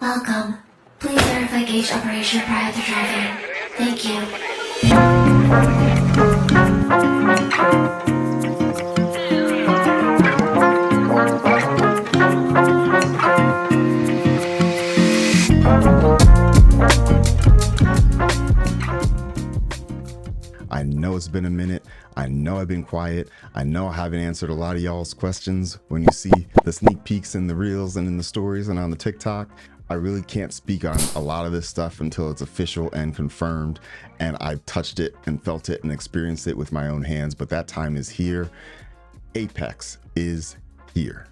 Welcome. Please verify gauge operation prior to driving. Thank you. I know it's been a minute. I know I've been quiet. I know I haven't answered a lot of y'all's questions. When you see the sneak peeks in the reels and in the stories and on the TikTok, I really can't speak on a lot of this stuff until it's official and confirmed, and I've touched it and felt it and experienced it with my own hands, but that time is here. Apex is here.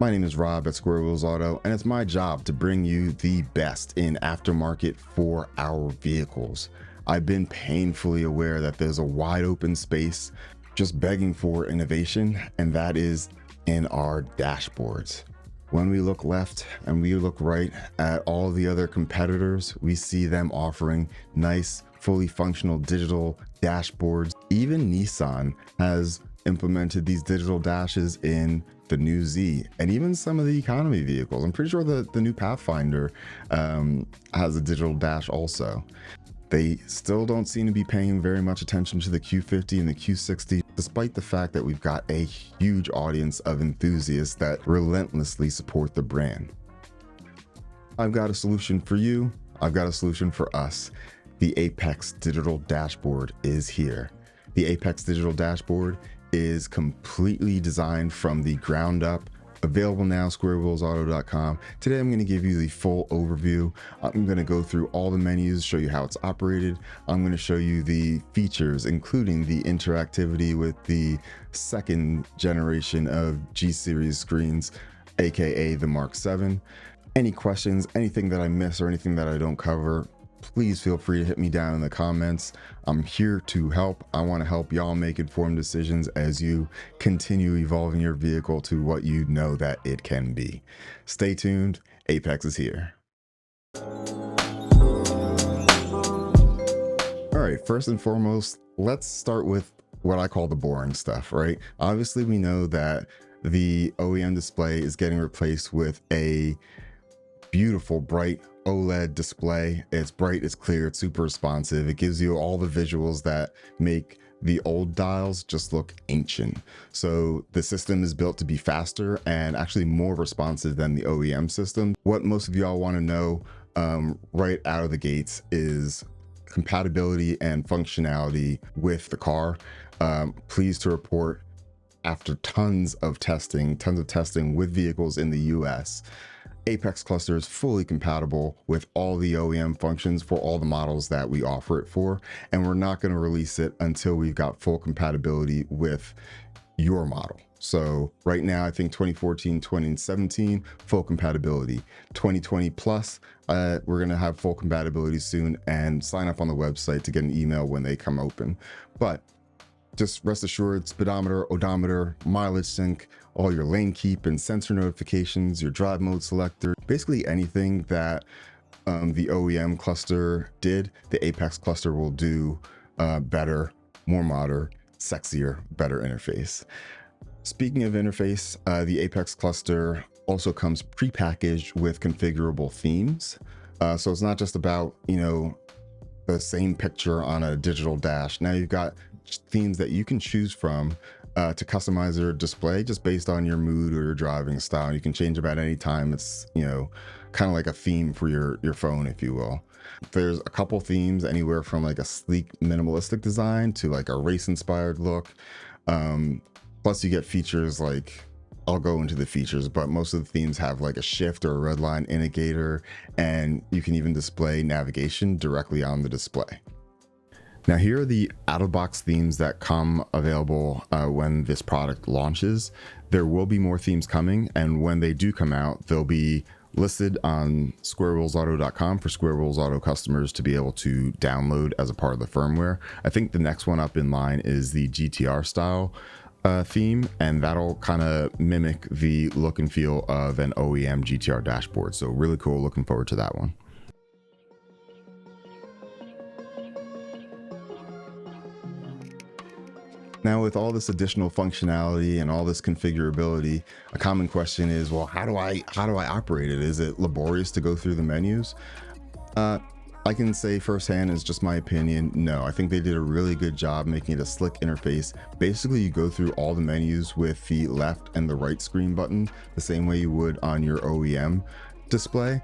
My name is Rob at Square Wheels Auto, and it's my job to bring you the best in aftermarket for our vehicles. I've been painfully aware that there's a wide open space just begging for innovation, and that is in our dashboards. When we look left and we look right at all the other competitors, we see them offering nice, fully functional digital dashboards. Even Nissan has implemented these digital dashes in the new Z and even some of the economy vehicles. I'm pretty sure the new Pathfinder has a digital dash also. They still don't seem to be paying very much attention to the Q50 and the Q60, despite the fact that we've got a huge audience of enthusiasts that relentlessly support the brand. I've got a solution for you. I've got a solution for us. The Apex Digital Dashboard is here. The Apex Digital Dashboard is completely designed from the ground up. Available now, squarewheelsauto.com. Today I'm going to give you the full overview. I'm going to go through all the menus, show you how it's operated. I'm going to show you the features, including the interactivity with the second generation of G series screens, aka the Mark 7. Any questions, anything that I miss or anything that I don't cover, please feel free to hit me down in the comments. I'm here to help. I want to help y'all make informed decisions as you continue evolving your vehicle to what you know that it can be. Stay tuned. Apex is here. All right, first and foremost, let's start with what I call the boring stuff, right? Obviously, we know that the OEM display is getting replaced with a beautiful, bright OLED display. It's bright, it's clear, it's super responsive. It gives you all the visuals that make the old dials just look ancient. So the system is built to be faster and actually more responsive than the OEM system. What most of y'all want to know right out of the gates is compatibility and functionality with the car. Pleased to report, after tons of testing with vehicles in the US, Apex Cluster is fully compatible with all the OEM functions for all the models that we offer it for, and we're not going to release it until we've got full compatibility with your model. So right now, I think 2014, 2017, full compatibility. 2020 plus, we're going to have full compatibility soon, and sign up on the website to get an email when they come open. But just rest assured, speedometer, odometer, mileage sync, all your lane keep and sensor notifications, your drive mode selector, basically anything that the OEM cluster did, the Apex cluster will do better, more modern, sexier, better interface. Speaking of interface, the Apex cluster also comes prepackaged with configurable themes. So it's not just about, you know, the same picture on a digital dash. Now you've got themes that you can choose from to customize your display just based on your mood or your driving style. You can change them at any time. It's, you know, kind of like a theme for your phone, if you will. There's a couple themes, anywhere from like a sleek minimalistic design to like a race inspired look. Plus you get features like, I'll go into the features, but most of the themes have like a shift or a red line indicator, and you can even display navigation directly on the display. Now here are the out-of-box themes that come available when this product launches. There will be more themes coming, and when they do come out, they'll be listed on squarewheelsauto.com for Square Wheels Auto customers to be able to download as a part of the firmware. I think the next one up in line is the GT-R style theme, and that'll kind of mimic the look and feel of an OEM GT-R dashboard. So really cool, looking forward to that one. Now, with all this additional functionality and all this configurability, a common question is, well, how do I operate it? Is it laborious to go through the menus? I can say firsthand, is just my opinion, no. I think they did a really good job making it a slick interface. Basically, you go through all the menus with the left and the right screen button, the same way you would on your OEM display.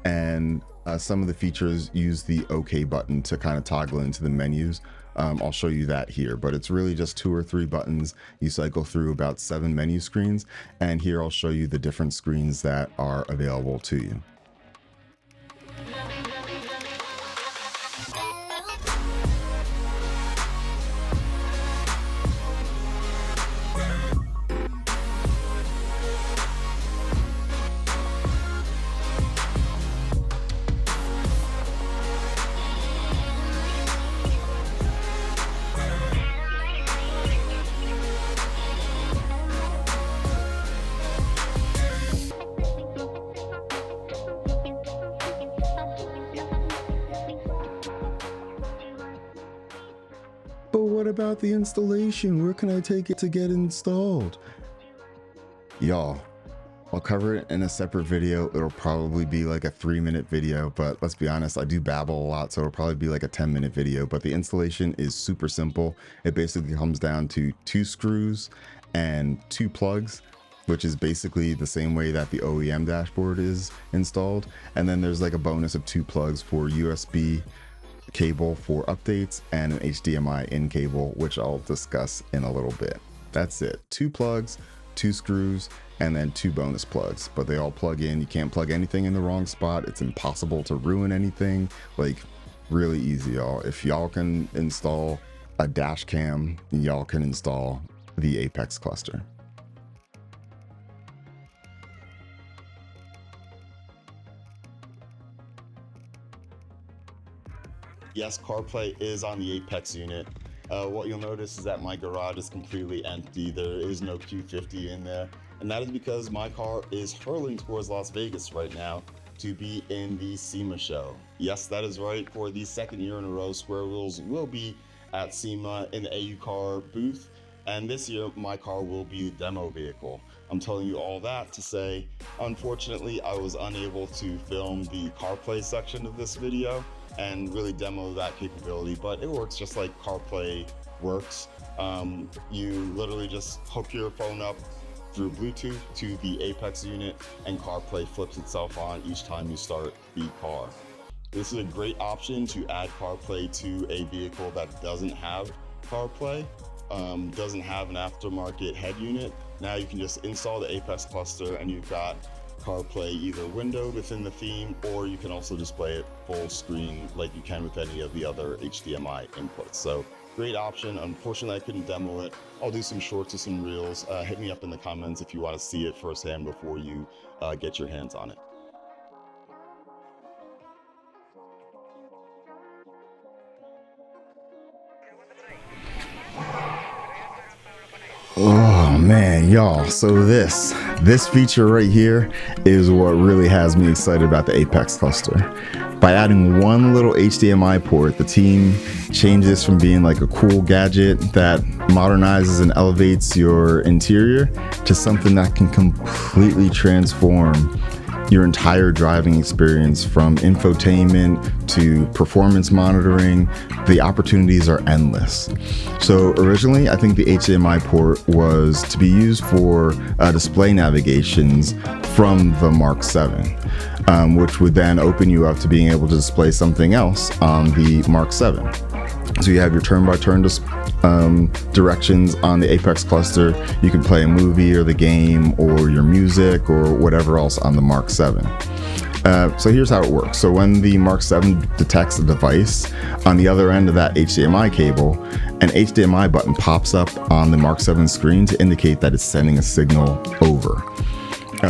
And some of the features use the OK button to kind of toggle into the menus. I'll show you that here, but it's really just 2 or 3 buttons. You cycle through about 7 menu screens, and here I'll show you the different screens that are available to you. But what about the installation? Where can I take it to get installed? Y'all, I'll cover it in a separate video. It'll probably be like a 3-minute video, but let's be honest, I do babble a lot, so it'll probably be like a 10-minute video. But the installation is super simple. It basically comes down to 2 screws and 2 plugs, which is basically the same way that the OEM dashboard is installed. And then there's like a bonus of 2 plugs for USB cable for updates and an HDMI in cable, which I'll discuss in a little bit. That's it. 2 plugs, 2 screws, and then 2 bonus plugs, but they all plug in. You can't plug anything in the wrong spot. It's impossible to ruin anything. Like, really easy, y'all. If y'all can install a dash cam, y'all can install the Apex cluster. Yes, CarPlay is on the Apex unit. What you'll notice is that my garage is completely empty. There is no Q50 in there. And that is because my car is hurling towards Las Vegas right now to be in the SEMA show. Yes, that is right. For the 2nd year in a row, Square Wheels will be at SEMA in the AU car booth. And this year, my car will be the demo vehicle. I'm telling you all that to say, unfortunately, I was unable to film the CarPlay section of this video and really demo that capability, but it works just like CarPlay works. You literally just hook your phone up through Bluetooth to the Apex unit, and CarPlay flips itself on each time you start the car. This is a great option to add CarPlay to a vehicle that doesn't have CarPlay, doesn't have an aftermarket head unit. Now you can just install the Apex cluster and you've got CarPlay either windowed within the theme, or you can also display it full screen like you can with any of the other HDMI inputs. So great option. Unfortunately, I couldn't demo it. I'll do some shorts or some reels. Hit me up in the comments if you want to see it firsthand before you get your hands on it. Oh man, y'all, so this feature right here is what really has me excited about the Apex cluster. By adding one little HDMI port, the team changes from being like a cool gadget that modernizes and elevates your interior to something that can completely transform your entire driving experience, from infotainment to performance monitoring. The opportunities are endless. So originally, I think the HDMI port was to be used for display navigations from the Mark 7, which would then open you up to being able to display something else on the Mark 7. So you have your turn-by-turn directions on the Apex cluster. You can play a movie or the game or your music or whatever else on the Mark 7. So here's how it works. So when the Mark 7 detects a device, on the other end of that HDMI cable, an HDMI button pops up on the Mark 7 screen to indicate that it's sending a signal over.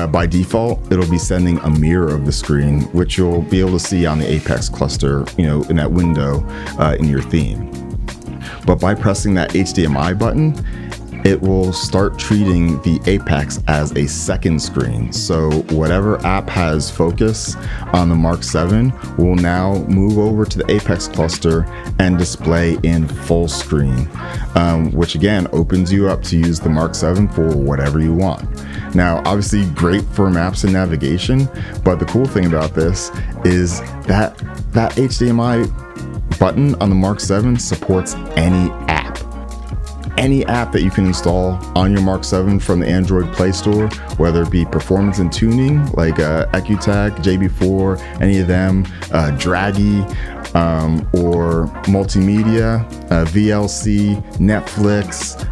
By default, it'll be sending a mirror of the screen, which you'll be able to see on the Apex cluster, in that window in your theme. But by pressing that HDMI button, it will start treating the Apex as a second screen. So whatever app has focus on the Mark 7 will now move over to the Apex cluster and display in full screen, which again opens you up to use the Mark 7 for whatever you want. Now, obviously great for maps and navigation, but the cool thing about this is that HDMI button on the Mark 7 supports any app. Any app that you can install on your Mark 7 from the Android Play Store, whether it be performance and tuning like EcuTech, JB4, any of them, Draggy, or multimedia, VLC, Netflix,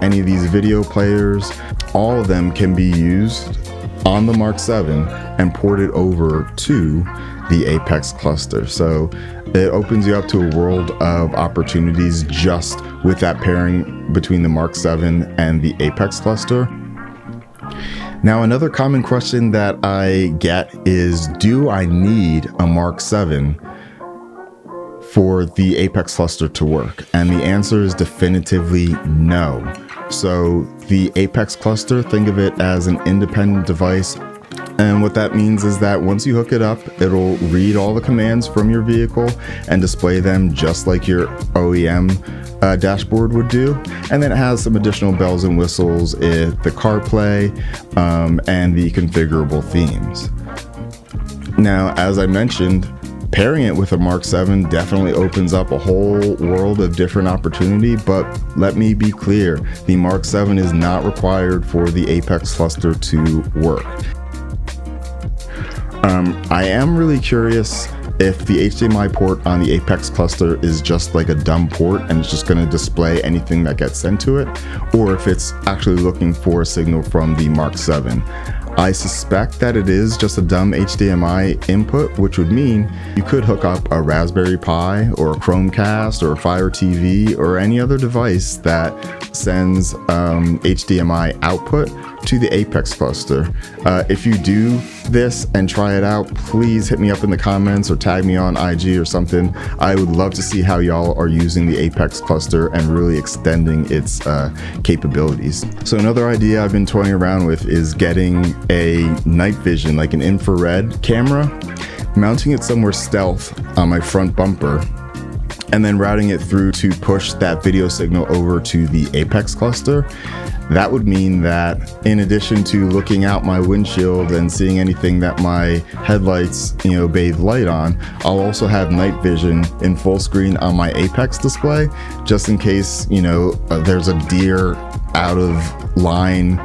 any of these video players, all of them can be used on the Mark 7 and ported over to the Apex cluster. So it opens you up to a world of opportunities just with that pairing between the Mark 7 and the Apex cluster. Now, another common question that I get is, do I need a Mark 7 for the Apex cluster to work? And the answer is definitively no. So the Apex cluster, think of it as an independent device. And what that means is that once you hook it up, it'll read all the commands from your vehicle and display them just like your OEM dashboard would do. And then it has some additional bells and whistles, the CarPlay, and the configurable themes. Now, as I mentioned, pairing it with a Mark 7 definitely opens up a whole world of different opportunity, but let me be clear, the Mark 7 is not required for the Apex cluster to work. I am really curious if the HDMI port on the Apex cluster is just like a dumb port and it's just going to display anything that gets sent to it, or if it's actually looking for a signal from the Mark 7. I suspect that it is just a dumb HDMI input, which would mean you could hook up a Raspberry Pi or a Chromecast or a Fire TV or any other device that sends HDMI output to the Apex cluster. If you do this and try it out, please hit me up in the comments or tag me on IG or something. I would love to see how y'all are using the Apex cluster and really extending its capabilities. So another idea I've been toying around with is getting a night vision, like an infrared camera, mounting it somewhere stealth on my front bumper, and then routing it through to push that video signal over to the Apex cluster. That would mean that in addition to looking out my windshield and seeing anything that my headlights, bathe light on, I'll also have night vision in full screen on my Apex display, just in case, there's a deer out of line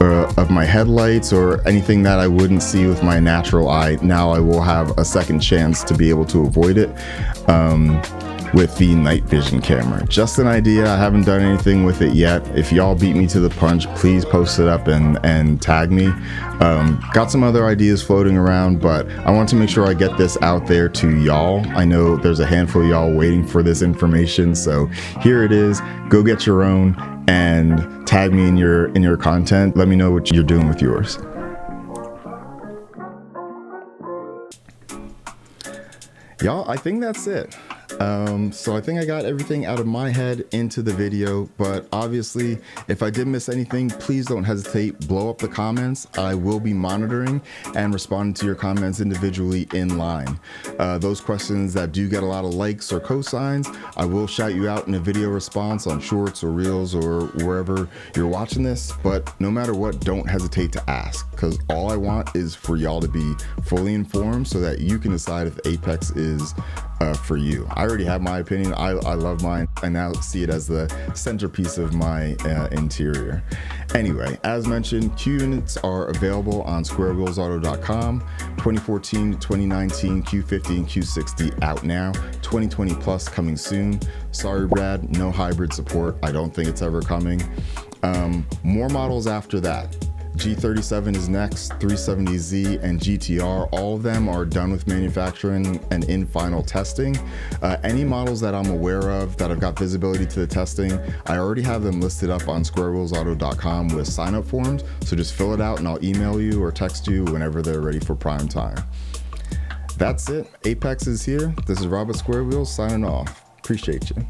of my headlights or anything that I wouldn't see with my natural eye. Now I will have a second chance to be able to avoid it with the night vision camera. Just an idea. I haven't done anything with it yet. If y'all beat me to the punch, please post it up and tag me. Got some other ideas floating around, but I want to make sure I get this out there to y'all. I know there's a handful of y'all waiting for this information, so here it is. Go get your own and tag me in your content. Let me know what you're doing with yours. Y'all, I think that's it. So I think I got everything out of my head into the video, but obviously if I did miss anything, please don't hesitate, blow up the comments. I will be monitoring and responding to your comments individually in line. Those questions that do get a lot of likes or cosigns, I will shout you out in a video response on shorts or reels or wherever you're watching this. But no matter what, don't hesitate to ask, because all I want is for y'all to be fully informed so that you can decide if Apex is for you. I already have my opinion. I love mine. I now see it as the centerpiece of my interior. Anyway, as mentioned, Q units are available on squarewheelsauto.com. 2014 to 2019 Q50 and Q60 out now. 2020 plus coming soon. Sorry, Brad, no hybrid support. I don't think it's ever coming. More models after that. G37 is next, 370Z and GT-R, all of them are done with manufacturing and in final testing. Any models that I'm aware of that have got visibility to the testing, I already have them listed up on squarewheelsauto.com with sign-up forms, so just fill it out and I'll email you or text you whenever they're ready for prime time. That's it. Apex is here. This is Rob at Square Wheels signing off. Appreciate you.